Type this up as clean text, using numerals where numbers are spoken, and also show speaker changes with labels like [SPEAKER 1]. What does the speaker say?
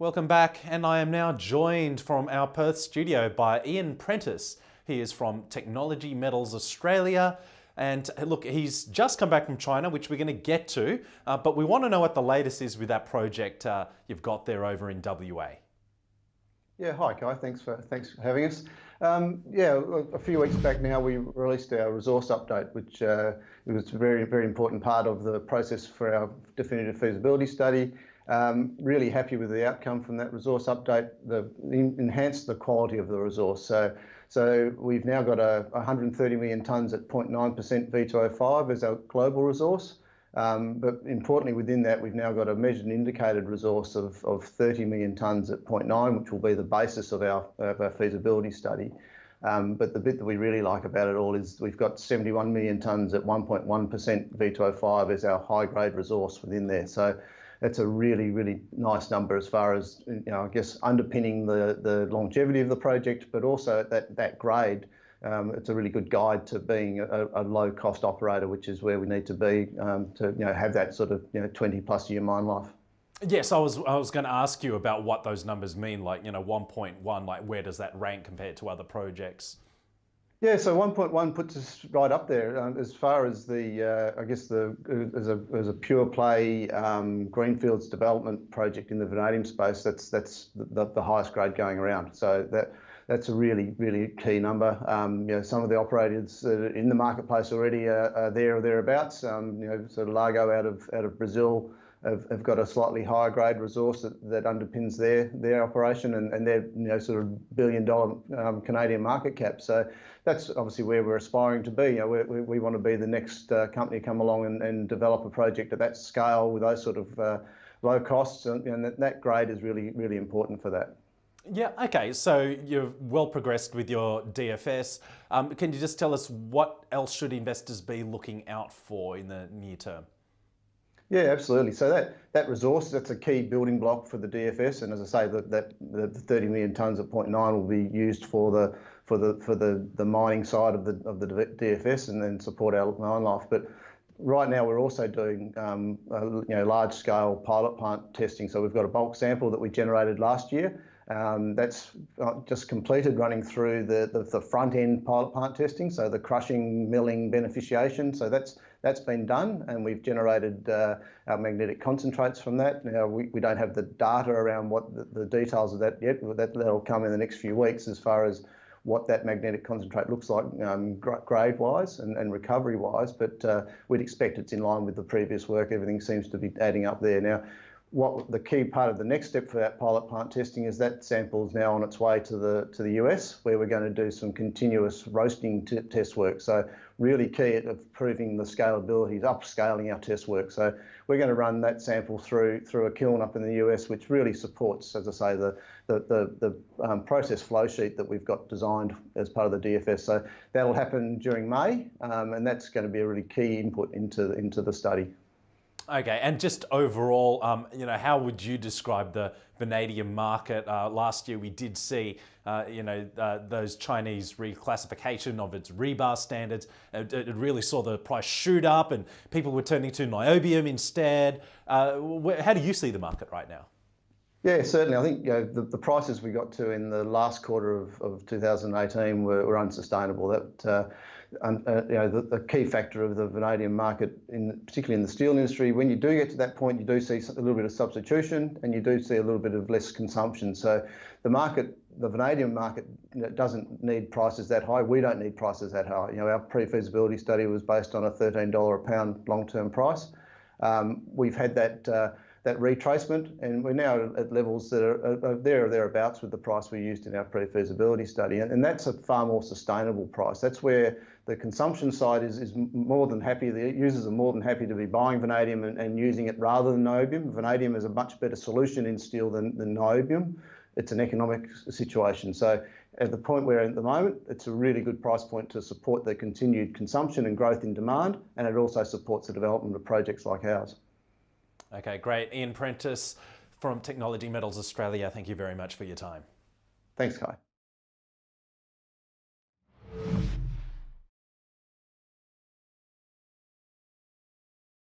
[SPEAKER 1] Welcome back, and I am now joined from our Perth studio by Ian Prentice. He is from Metals Australia, and look, he's just come back from China, which we're going to get to, but we want to know what the latest is with that project you've got there over in WA.
[SPEAKER 2] Yeah, hi Kai, thanks for having us. A few weeks back now we released our resource update, which it was a very important part of the process for our definitive feasibility study. Really happy with the outcome from that resource update. Enhanced the quality of the resource. So we've now got 130 million tonnes at 0.9% V2O5 as our global resource. But importantly within that, we've now got a measured and indicated resource of 30 million tonnes at 0.9, which will be the basis of our feasibility study. But the bit that we really like about it all is we've got 71 million tonnes at 1.1% V2O5 as our high-grade resource within there. So that's a really nice number as far as, I guess, underpinning the longevity of the project, but also at that grade. It's a really good guide to being a low-cost operator, which is where we need to be to have that sort of 20+ year mine life.
[SPEAKER 1] Yes, I was going to ask you about what those numbers mean, like 1.1, like where does that rank compared to other projects?
[SPEAKER 2] Yeah, so 1.1 puts us right up there as far as the I guess as a pure play greenfields development project in the vanadium space. That's the highest grade going around. So that's a really key number. Some of the operators in the marketplace already are there or thereabouts. Sort of Largo out of Brazil have got a slightly higher grade resource that underpins their operation, and their sort of $1 billion Canadian market cap. So that's obviously where we're aspiring to be. We want to be the next company to come along and develop a project at that scale with those sort of low costs, and that grade is really important for that.
[SPEAKER 1] Yeah, okay, so you're well progressed with your DFS. Can you just tell us what else should investors be looking out for in the near term?
[SPEAKER 2] Yeah, absolutely. So that resource, that's a key building block for the DFS, and as I say, the 30 million tonnes at 0.9 will be used for the mining side of the DFS and then support our mine life. But right now we're also doing large scale pilot plant testing. So we've got a bulk sample that we generated last year. That's just completed running through the front end pilot plant testing, so the crushing, milling, beneficiation. So that's been done, and we've generated our magnetic concentrates from that. Now we don't have the data around what the details of that yet. That'll come in the next few weeks as far as what that magnetic concentrate looks like grade wise and recovery wise, but we'd expect it's in line with the previous work. Everything seems to be adding up there. Now, what the key part of the next step for that pilot plant testing is that sample is now on its way to the US, where we're going to do some continuous roasting test work. So really key at proving the scalability, upscaling our test work. So we're going to run that sample through a kiln up in the US, which really supports, as I say, the process flow sheet that we've got designed as part of the DFS. So that'll happen during May, and that's going to be a really key input into the study.
[SPEAKER 1] Okay, and just overall, how would you describe the vanadium market? Last year we did see, those Chinese reclassification of its rebar standards. It really saw the price shoot up, and people were turning to niobium instead. How do you see the market right now?
[SPEAKER 2] Yeah, certainly. I think the prices we got to in the last quarter of 2018 were unsustainable. The key factor of the vanadium market, particularly in the steel industry, when you do get to that point, you do see a little bit of substitution, and you do see a little bit of less consumption. So the vanadium market doesn't need prices that high. We don't need prices that high. Our pre-feasibility study was based on a $13 a pound long-term price. We've had that retracement, and we're now at levels that are there or thereabouts with the price we used in our pre-feasibility study, and that's a far more sustainable price. That's where the consumption side is more than happy. The users are more than happy to be buying vanadium and using it rather than niobium. Vanadium is a much better solution in steel than niobium. It's an economic situation. So at the point we're at the moment, it's a really good price point to support the continued consumption and growth in demand, and it also supports the development of projects like ours.
[SPEAKER 1] Okay, great. Ian Prentice from Metals Australia, thank you very much for your time.
[SPEAKER 2] Thanks, Kai.